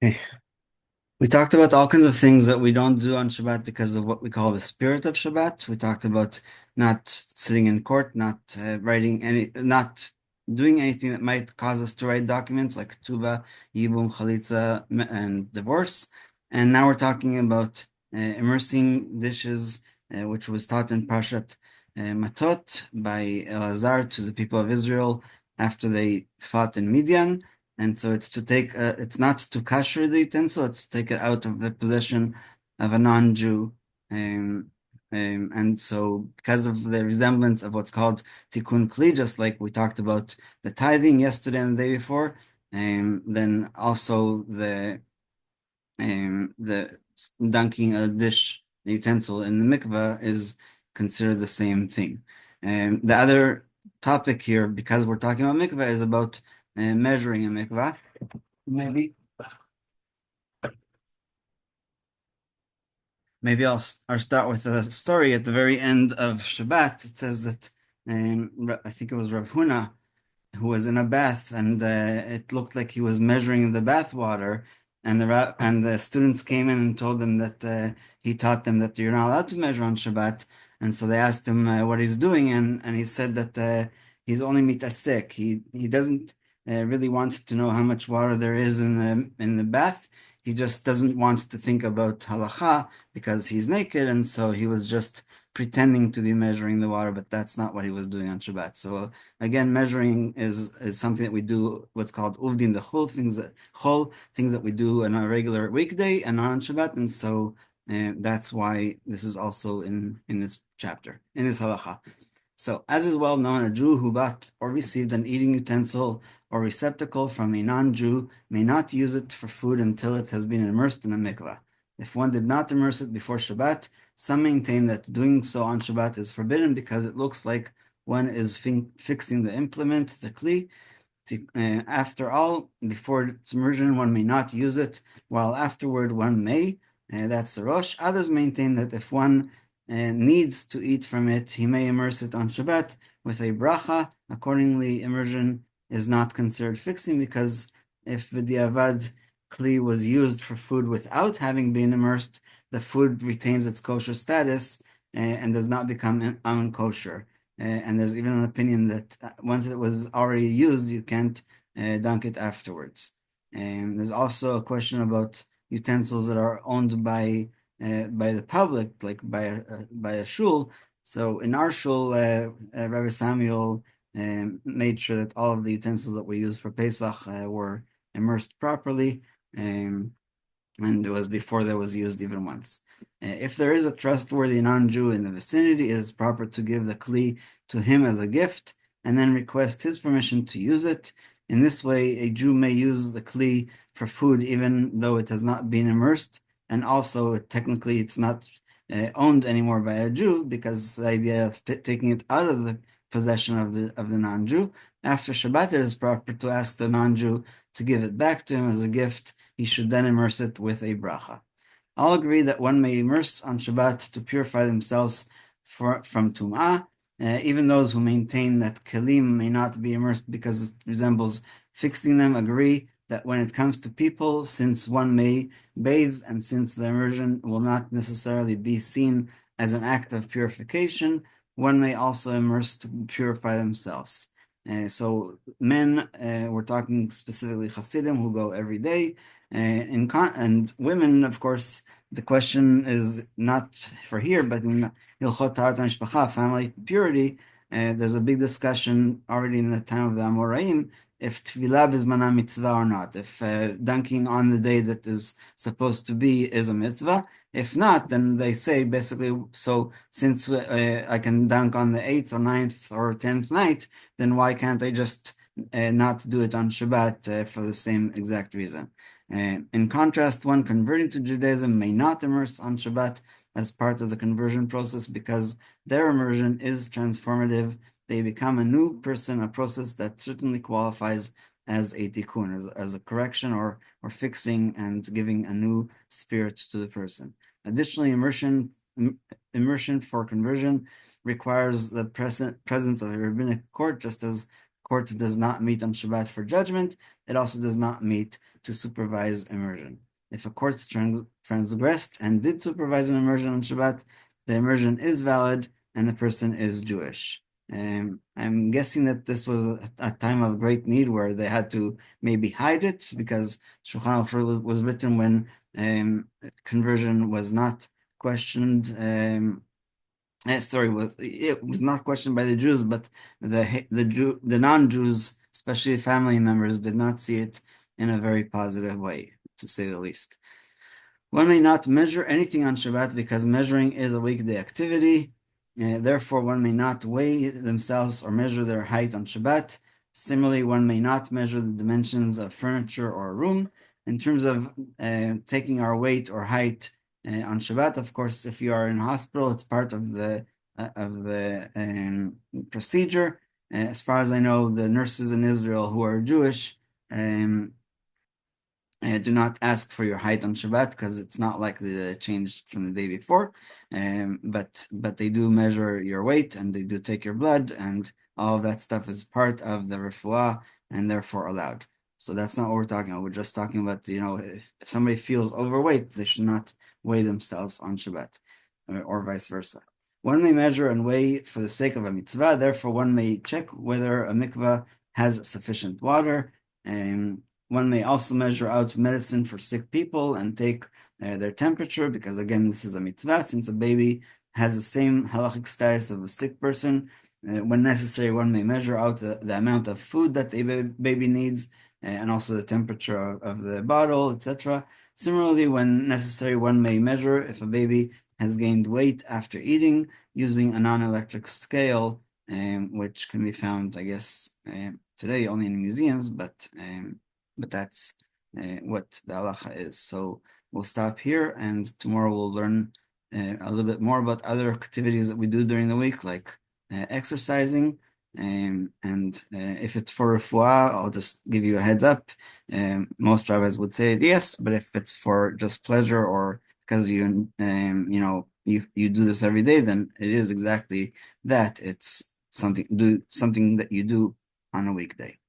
Okay. We talked about all kinds of things that we don't do on Shabbat because of what we call the spirit of Shabbat. We talked about not sitting in court, not not doing anything that might cause us to write documents like tuba, yibum, chalitza, and divorce. And now we're talking about immersing dishes, which was taught in Parshat Matot by Elazar to the people of Israel after they fought in Midian. And so it's to take, it's not to kasher the utensil, it's to take it out of the possession of a non-Jew. And so because of the resemblance of what's called tikkun kli, just like we talked about the tithing yesterday and the day before, then also the dunking a dish, a utensil in the mikvah is considered the same thing. The other topic here, because we're talking about mikvah, is about measuring a mikvah. Maybe I'll start with a story at the very end of Shabbat. It says that I think it was Rav Huna who was in a bath, and it looked like he was measuring the bath water. And the students came in and told him that he taught them that you're not allowed to measure on Shabbat. And so they asked him what he's doing, and he said that he's only mitasek. He doesn't really want to know how much water there is in the bath. He just doesn't want to think about halacha because he's naked, and so he was just pretending to be measuring the water, but that's not what he was doing on Shabbat. So again, measuring is something that we do, what's called uvdin the things that we do on a regular weekday and not on Shabbat, and so that's why this is also in this chapter, in this halacha. So, as is well known, a Jew who bought or received an eating utensil or receptacle from a non-Jew may not use it for food until it has been immersed in a mikvah. If one did not immerse it before Shabbat, some maintain that doing so on Shabbat is forbidden because it looks like one is fixing the implement, the kli. After all, before its immersion, one may not use it, while afterward one may. That's the Rosh. Others maintain that if one needs to eat from it, he may immerse it on Shabbat with a bracha. Accordingly, immersion is not considered fixing because if the avad kli was used for food without having been immersed, the food retains its kosher status and does not become unkosher. And there's even an opinion that once it was already used, you can't dunk it afterwards. And there's also a question about utensils that are owned by the public, like by a shul. So in our shul, Rabbi Samuel made sure that all of the utensils that we use for Pesach were immersed properly, and it was before there was used even once. If there is a trustworthy non-Jew in the vicinity, it is proper to give the kli to him as a gift and then request his permission to use it. In this way, a Jew may use the kli for food even though it has not been immersed, and also technically it's not owned anymore by a Jew because the idea of taking it out of the possession of the non-Jew. After Shabbat, it is proper to ask the non-Jew to give it back to him as a gift. He should then immerse it with a bracha. All agree that one may immerse on Shabbat to purify themselves from Tum'ah. Even those who maintain that Kelim may not be immersed because it resembles fixing them agree that when it comes to people, since one may bathe and since the immersion will not necessarily be seen as an act of purification, one may also immerse to purify themselves. So men, we're talking specifically Hasidim who go every day, and women, of course, the question is not for here, but in Hilchot Taharat HaMishpacha, family purity, there's a big discussion already in the time of the Amoraim, if Tfilah Bizmana mitzvah or not, if dunking on the day that is supposed to be is a mitzvah. If not, then they say basically, so since I can dunk on the 8th or 9th or 10th night, then why can't I just not do it on Shabbat for the same exact reason? In contrast, one converting to Judaism may not immerse on Shabbat as part of the conversion process because their immersion is transformative. They become a new person, a process that certainly qualifies as a tikkun, as a correction or fixing and giving a new spirit to the person. Additionally, immersion for conversion requires the presence of a rabbinic court, just as court does not meet on Shabbat for judgment. It also does not meet to supervise immersion. If a court transgressed and did supervise an immersion on Shabbat, the immersion is valid and the person is Jewish. I'm guessing that this was a time of great need where they had to maybe hide it, because Shulchan Aruch was written when conversion was not questioned. It was not questioned by the Jews, but the non-Jews, especially family members, did not see it in a very positive way, to say the least. One may not measure anything on Shabbat because measuring is a weekday activity. Therefore, one may not weigh themselves or measure their height on Shabbat. Similarly, one may not measure the dimensions of furniture or a room. In terms of taking our weight or height on Shabbat, of course, if you are in a hospital, it's part of the procedure. As far as I know, the nurses in Israel who are Jewish do not ask for your height on Shabbat, because it's not likely to change from the day before. But they do measure your weight and they do take your blood, and all of that stuff is part of the refuah and therefore allowed. So that's not what we're talking about. We're just talking about, if somebody feels overweight, they should not weigh themselves on Shabbat, or vice versa. One may measure and weigh for the sake of a mitzvah. Therefore, one may check whether a mikvah has sufficient water. One may also measure out medicine for sick people and take their temperature, because again, this is a mitzvah, since a baby has the same halachic status of a sick person. When necessary, one may measure out the amount of food that a baby needs, and also the temperature of the bottle, etc. Similarly, when necessary, one may measure if a baby has gained weight after eating using a non-electric scale, which can be found, I guess, today only in museums, but that's what the halacha is. So we'll stop here, and tomorrow we'll learn a little bit more about other activities that we do during the week, like exercising. And if it's for refuah, I'll just give you a heads up. Most rabbis would say yes, but if it's for just pleasure or because you do this every day, then it is exactly that. It's something that you do on a weekday.